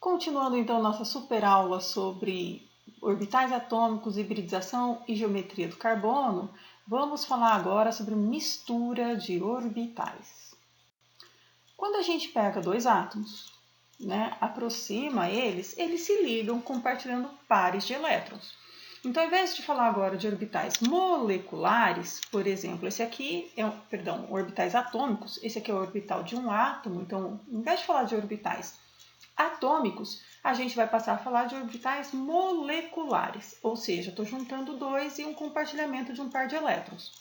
Continuando então nossa super aula sobre orbitais atômicos, hibridização e geometria do carbono, vamos falar agora sobre mistura de orbitais. Quando a gente pega dois átomos, aproxima eles se ligam compartilhando pares de elétrons. Então, ao invés de falar agora de orbitais moleculares, por exemplo, esse aqui orbitais atômicos, esse aqui é o orbital de um átomo, então, ao invés de falar de orbitais atômicos, a gente vai passar a falar de orbitais moleculares, ou seja, estou juntando dois e um compartilhamento de um par de elétrons.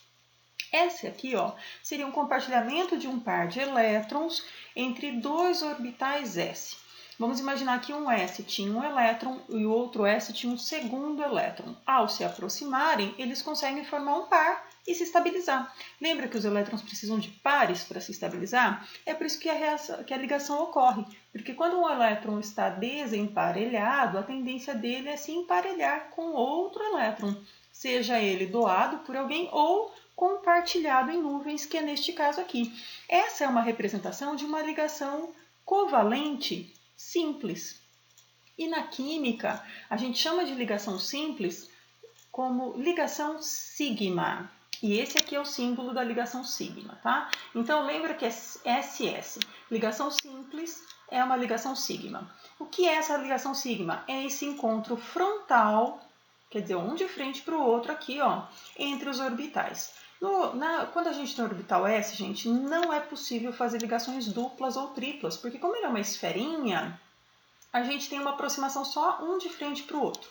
Esse aqui seria um compartilhamento de um par de elétrons entre dois orbitais s. Vamos imaginar que um s tinha um elétron e o outro s tinha um segundo elétron. Ao se aproximarem, eles conseguem formar um par e se estabilizar. Lembra que os elétrons precisam de pares para se estabilizar? É por isso que a ligação ocorre, porque quando um elétron está desemparelhado, a tendência dele é se emparelhar com outro elétron, seja ele doado por alguém ou compartilhado em nuvens, que é neste caso aqui. Essa é uma representação de uma ligação covalente simples. E na química, a gente chama de ligação simples como ligação sigma. E esse aqui é o símbolo da ligação sigma, tá? Então, lembra que é SS. Ligação simples é uma ligação sigma. O que é essa ligação sigma? É esse encontro frontal, quer dizer, um de frente para o outro aqui, entre os orbitais. Quando a gente tem orbital S, gente, não é possível fazer ligações duplas ou triplas, porque como ele é uma esferinha, a gente tem uma aproximação só um de frente para o outro.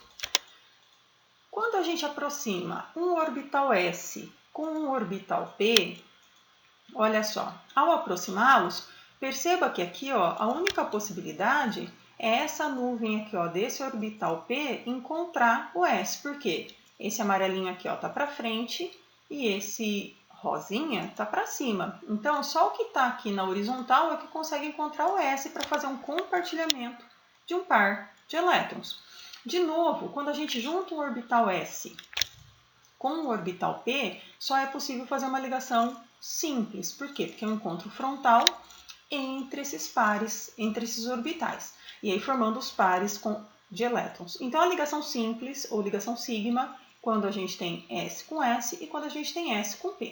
Quando a gente aproxima um orbital S com um orbital P, olha só, ao aproximá-los, perceba que aqui a única possibilidade é essa nuvem aqui desse orbital P encontrar o S. Por quê? Esse amarelinho aqui está para frente e esse rosinha está para cima. Então, só o que está aqui na horizontal é que consegue encontrar o S para fazer um compartilhamento de um par de elétrons. De novo, quando a gente junta um orbital S com um orbital P, só é possível fazer uma ligação simples. Por quê? Porque é um encontro frontal entre esses pares, entre esses orbitais. E aí formando os pares de elétrons. Então, a ligação simples, ou ligação sigma, quando a gente tem S com S e quando a gente tem S com P.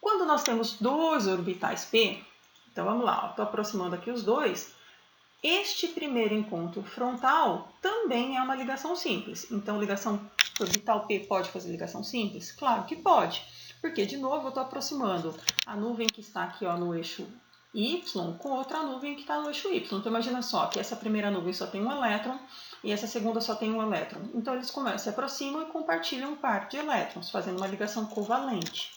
Quando nós temos dois orbitais P, então vamos lá, estou aproximando aqui os dois, este primeiro encontro frontal também é uma ligação simples. Então, ligação orbital P pode fazer ligação simples? Claro que pode, porque, de novo, eu estou aproximando a nuvem que está aqui no eixo Y com outra nuvem que está no eixo Y. Então, imagina só que essa primeira nuvem só tem um elétron e essa segunda só tem um elétron. Então, eles se aproximam e compartilham um par de elétrons, fazendo uma ligação covalente.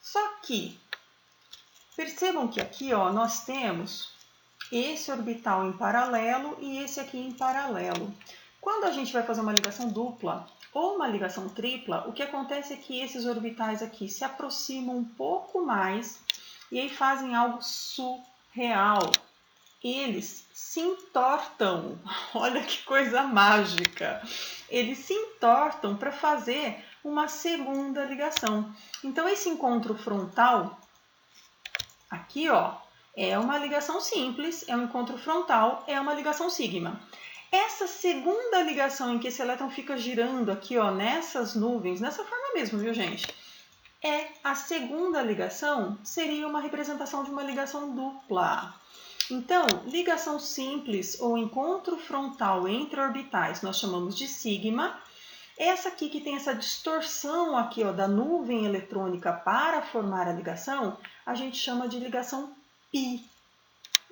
Só que, percebam que aqui nós temos esse orbital em paralelo e esse aqui em paralelo. Quando a gente vai fazer uma ligação dupla ou uma ligação tripla, o que acontece é que esses orbitais aqui se aproximam um pouco mais e aí fazem algo surreal. Eles se entortam. Olha que coisa mágica! Eles se entortam para fazer uma segunda ligação. Então, esse encontro frontal, aqui, é uma ligação simples, é um encontro frontal, é uma ligação sigma. Essa segunda ligação em que esse elétron fica girando aqui, nessas nuvens, nessa forma mesmo, viu, gente? A segunda ligação seria uma representação de uma ligação dupla. Então, ligação simples ou encontro frontal entre orbitais nós chamamos de sigma. Essa aqui que tem essa distorção aqui da nuvem eletrônica para formar a ligação, a gente chama de ligação pi.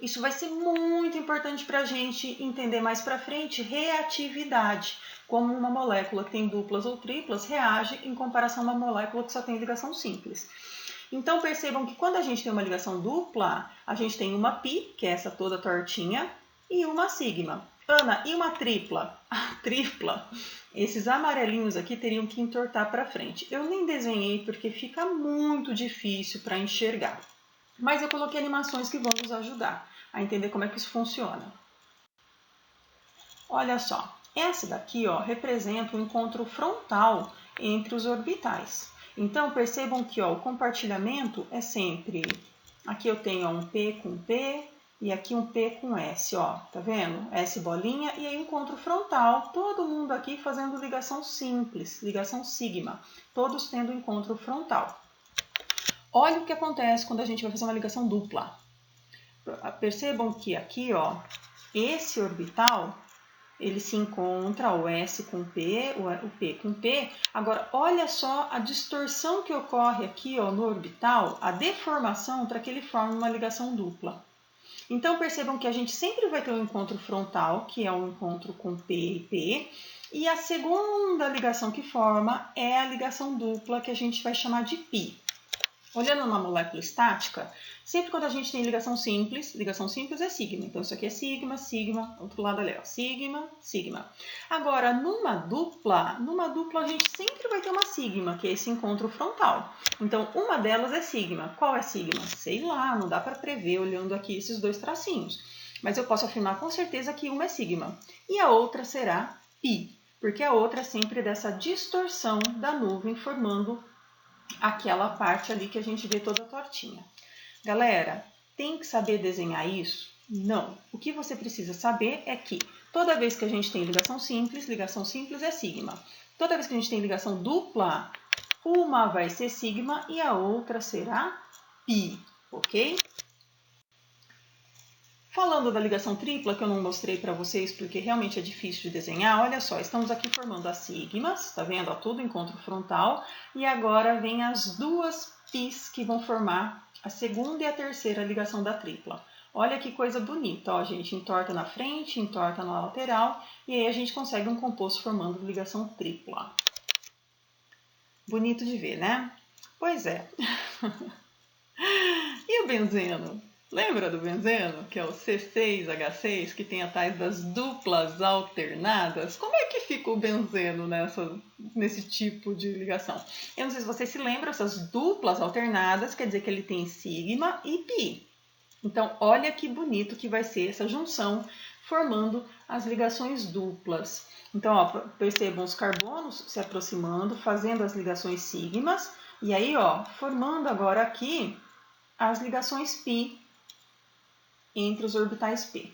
Isso vai ser muito importante para a gente entender mais para frente reatividade, como uma molécula que tem duplas ou triplas reage em comparação a uma molécula que só tem ligação simples. Então, percebam que quando a gente tem uma ligação dupla, a gente tem uma pi, que é essa toda tortinha, e uma sigma. Ana, e uma tripla? A tripla, esses amarelinhos aqui teriam que entortar para frente. Eu nem desenhei porque fica muito difícil para enxergar. Mas eu coloquei animações que vão nos ajudar a entender como é que isso funciona. Olha só, essa daqui representa o encontro frontal entre os orbitais. Então, percebam que o compartilhamento é sempre... Aqui eu tenho um P com P e aqui um P com S, ó, tá vendo? S bolinha e aí encontro frontal, todo mundo aqui fazendo ligação simples, ligação sigma, todos tendo encontro frontal. Olha o que acontece quando a gente vai fazer uma ligação dupla. Percebam que aqui, ó, esse orbital, ele se encontra, o S com P, o P com P. Agora, olha só a distorção que ocorre aqui, ó, no orbital, a deformação para que ele forme uma ligação dupla. Então, percebam que a gente sempre vai ter um encontro frontal, que é um encontro com P e P, e a segunda ligação que forma é a ligação dupla, que a gente vai chamar de π. Olhando uma molécula estática, sempre quando a gente tem ligação simples é sigma. Então, isso aqui é sigma, sigma, outro lado ali, ó, sigma, sigma. Agora, numa dupla a gente sempre vai ter uma sigma, que é esse encontro frontal. Então, uma delas é sigma. Qual é sigma? Sei lá, não dá para prever olhando aqui esses dois tracinhos. Mas eu posso afirmar com certeza que uma é sigma. E a outra será π, porque a outra é sempre dessa distorção da nuvem formando aquela parte ali que a gente vê toda tortinha. Galera, tem que saber desenhar isso? Não. O que você precisa saber é que toda vez que a gente tem ligação simples é sigma. Toda vez que a gente tem ligação dupla, uma vai ser sigma e a outra será π, ok? Falando da ligação tripla, que eu não mostrei para vocês porque realmente é difícil de desenhar, olha só, estamos aqui formando as sigmas, tá vendo? Ó, tudo encontro frontal, e agora vem as duas π's que vão formar a segunda e a terceira ligação da tripla. Olha que coisa bonita, ó, gente, entorta na frente, entorta na lateral, e aí a gente consegue um composto formando ligação tripla. Bonito de ver, né? Pois é. E o benzeno? Lembra do benzeno, que é o C6H6, que tem a tais das duplas alternadas? Como é que fica o benzeno nesse tipo de ligação? Eu não sei se vocês se lembram, essas duplas alternadas quer dizer que ele tem sigma e π. Então, olha que bonito que vai ser essa junção formando as ligações duplas. Então, ó, percebam os carbonos se aproximando, fazendo as ligações sigmas, e aí, ó, formando agora aqui as ligações π entre os orbitais P.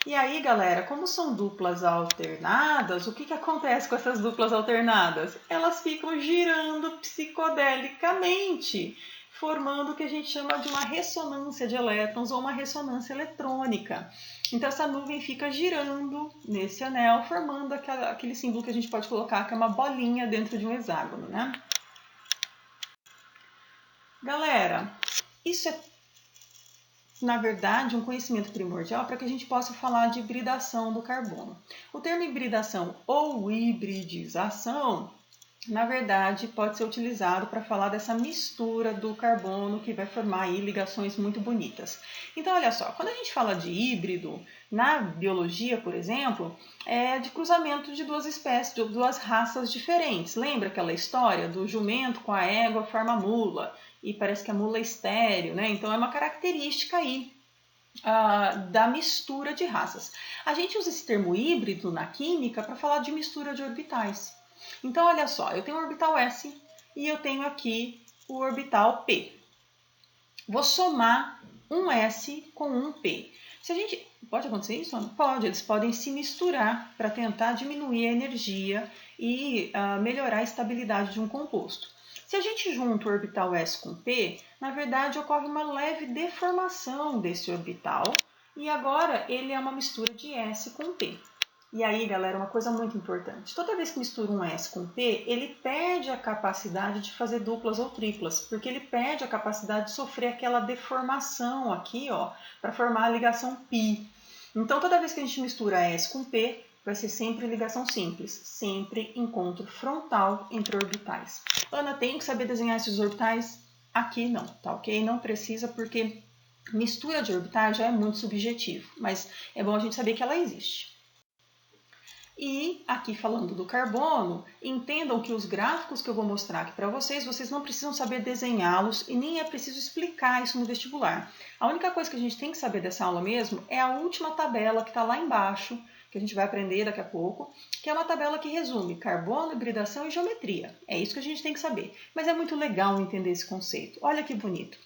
E aí, galera, como são duplas alternadas, o que acontece com essas duplas alternadas? Elas ficam girando psicodelicamente, formando o que a gente chama de uma ressonância de elétrons ou uma ressonância eletrônica. Então, essa nuvem fica girando nesse anel, formando aquele símbolo que a gente pode colocar, que é uma bolinha dentro de um hexágono, né? Galera, isso é na verdade, um conhecimento primordial para que a gente possa falar de hibridação do carbono. O termo hibridação ou hibridização, na verdade, pode ser utilizado para falar dessa mistura do carbono que vai formar aí ligações muito bonitas. Então, olha só, quando a gente fala de híbrido, na biologia, por exemplo, é de cruzamento de duas espécies, de duas raças diferentes. Lembra aquela história do jumento com a égua forma mula? E parece que a mula é estéril, né? Então é uma característica aí da mistura de raças. A gente usa esse termo híbrido na química para falar de mistura de orbitais. Então, olha só, eu tenho o orbital S e eu tenho aqui o orbital P. Vou somar um S com um P. Se a gente... Pode acontecer isso? Pode, eles podem se misturar para tentar diminuir a energia e melhorar a estabilidade de um composto. Se a gente junta o orbital S com P, na verdade ocorre uma leve deformação desse orbital e agora ele é uma mistura de S com P. E aí, galera, uma coisa muito importante. Toda vez que mistura um S com P, ele perde a capacidade de fazer duplas ou triplas, porque ele perde a capacidade de sofrer aquela deformação aqui, ó, para formar a ligação π. Então, toda vez que a gente mistura S com P, vai ser sempre ligação simples, sempre encontro frontal entre orbitais. Ana, tem que saber desenhar esses orbitais? Aqui não, tá ok? Não precisa porque mistura de orbitais já é muito subjetivo, mas é bom a gente saber que ela existe. E aqui falando do carbono, entendam que os gráficos que eu vou mostrar aqui para vocês não precisam saber desenhá-los e nem é preciso explicar isso no vestibular. A única coisa que a gente tem que saber dessa aula mesmo é a última tabela que está lá embaixo, que a gente vai aprender daqui a pouco, que é uma tabela que resume carbono, hibridação e geometria. É isso que a gente tem que saber. Mas é muito legal entender esse conceito. Olha que bonito.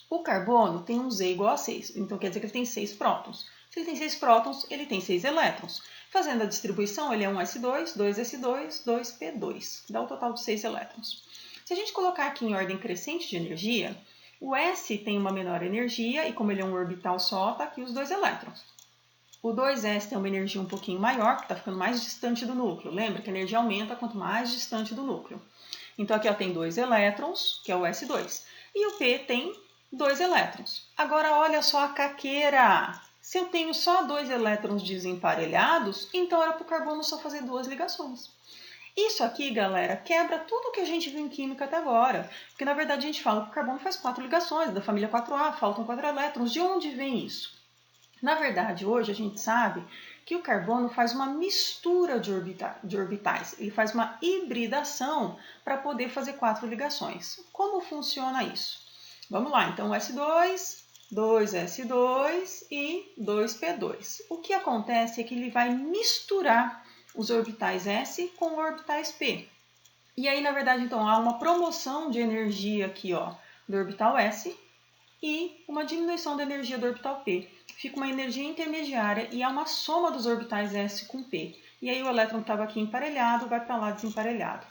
O carbono tem um Z igual a 6, então quer dizer que ele tem 6 prótons. Se ele tem 6 prótons, ele tem 6 elétrons. Fazendo a distribuição, ele é 1s2, 2s2, 2p2. Dá o total de 6 elétrons. Se a gente colocar aqui em ordem crescente de energia, o S tem uma menor energia e como ele é um orbital só, está aqui os 2 elétrons. O 2s tem uma energia um pouquinho maior, porque está ficando mais distante do núcleo. Lembra que a energia aumenta quanto mais distante do núcleo. Então aqui ó, tem 2 elétrons, que é o S2. E o P tem 2 elétrons. Agora olha só a caqueira. Se eu tenho só 2 elétrons desemparelhados, então era para o carbono só fazer 2 ligações. Isso aqui, galera, quebra tudo que a gente viu em química até agora. Porque, na verdade, a gente fala que o carbono faz 4 ligações, da família 4A, faltam 4 elétrons. De onde vem isso? Na verdade, hoje a gente sabe que o carbono faz uma mistura de orbitais. Ele faz uma hibridação para poder fazer 4 ligações. Como funciona isso? Vamos lá, então S2, 2S2 e 2P2. O que acontece é que ele vai misturar os orbitais S com orbitais P. E aí, na verdade, então, há uma promoção de energia aqui, ó, do orbital S e uma diminuição da energia do orbital P. Fica uma energia intermediária e há uma soma dos orbitais S com P. E aí o elétron que estava aqui emparelhado vai para lá desemparelhado.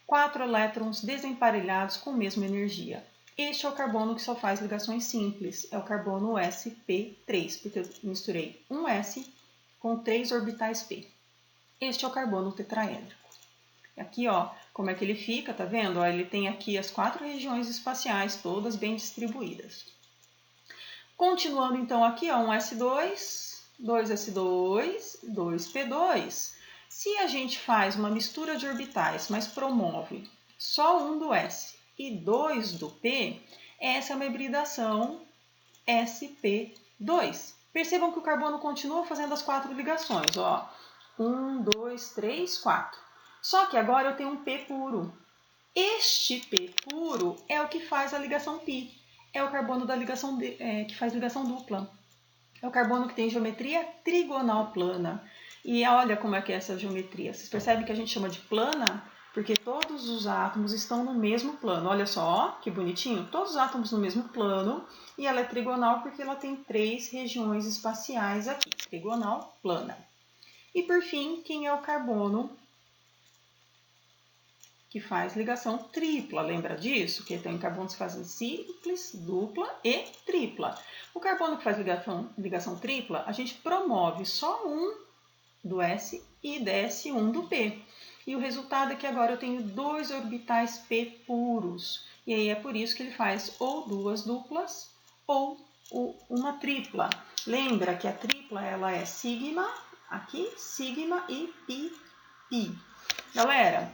4 elétrons desemparelhados com a mesma energia. Este é o carbono que só faz ligações simples, é o carbono sp3, porque eu misturei um S com 3 orbitais P. Este é o carbono tetraédrico. Aqui, ó, como é que ele fica, tá vendo? Ó, ele tem aqui as 4 regiões espaciais, todas bem distribuídas. Continuando, então, aqui, ó, um S2, 2S2, 2P2. Se a gente faz uma mistura de orbitais, mas promove só um do S e 2 do P, essa é uma hibridação sp2. Percebam que o carbono continua fazendo as 4 ligações, ó. 1, 2, 3, 4. Só que agora eu tenho um P puro. Este P puro é o que faz a ligação pi. É o carbono da ligação que faz ligação dupla. É o carbono que tem geometria trigonal plana. E olha como é que é essa geometria. Vocês percebem que a gente chama de plana porque todos os átomos estão no mesmo plano. Olha só, que bonitinho. Todos os átomos no mesmo plano. E ela é trigonal porque ela tem 3 regiões espaciais aqui. Trigonal plana. E por fim, quem é o carbono que faz ligação tripla? Lembra disso? Que tem carbonos que fazem simples, dupla e tripla. O carbono que faz ligação tripla, a gente promove só um do S e desce um do P. E o resultado é que agora eu tenho 2 orbitais P puros. E aí é por isso que ele faz ou 2 duplas ou uma tripla. Lembra que a tripla ela é sigma, aqui, sigma e pi, pi. Galera,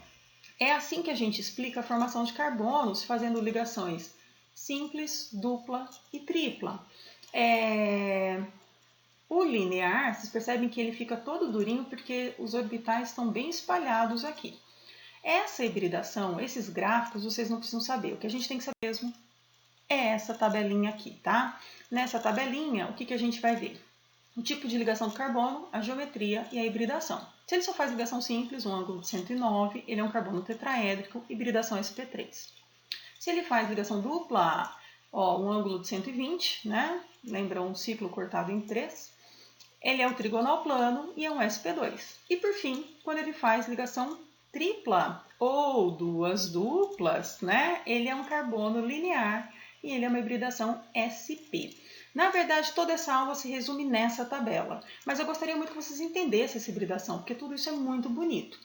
é assim que a gente explica a formação de carbonos fazendo ligações simples, dupla e tripla. O linear, vocês percebem que ele fica todo durinho porque os orbitais estão bem espalhados aqui. Essa hibridação, esses gráficos, vocês não precisam saber. O que a gente tem que saber mesmo é essa tabelinha aqui, tá? Nessa tabelinha, o que a gente vai ver? O tipo de ligação do carbono, a geometria e a hibridação. Se ele só faz ligação simples, um ângulo de 109, ele é um carbono tetraédrico, hibridação sp3. Se ele faz ligação dupla, ó, um ângulo de 120, né? Lembra um ciclo cortado em 3. Ele é um trigonal plano e é um sp2. E por fim, quando ele faz ligação tripla ou 2 duplas, né? Ele é um carbono linear e ele é uma hibridação sp. Na verdade, toda essa aula se resume nessa tabela, mas eu gostaria muito que vocês entendessem essa hibridação, porque tudo isso é muito bonito.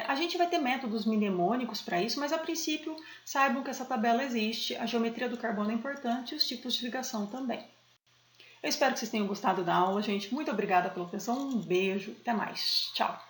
A gente vai ter métodos mnemônicos para isso, mas a princípio saibam que essa tabela existe, a geometria do carbono é importante e os tipos de ligação também. Eu espero que vocês tenham gostado da aula, gente. Muito obrigada pela atenção, um beijo, até mais. Tchau!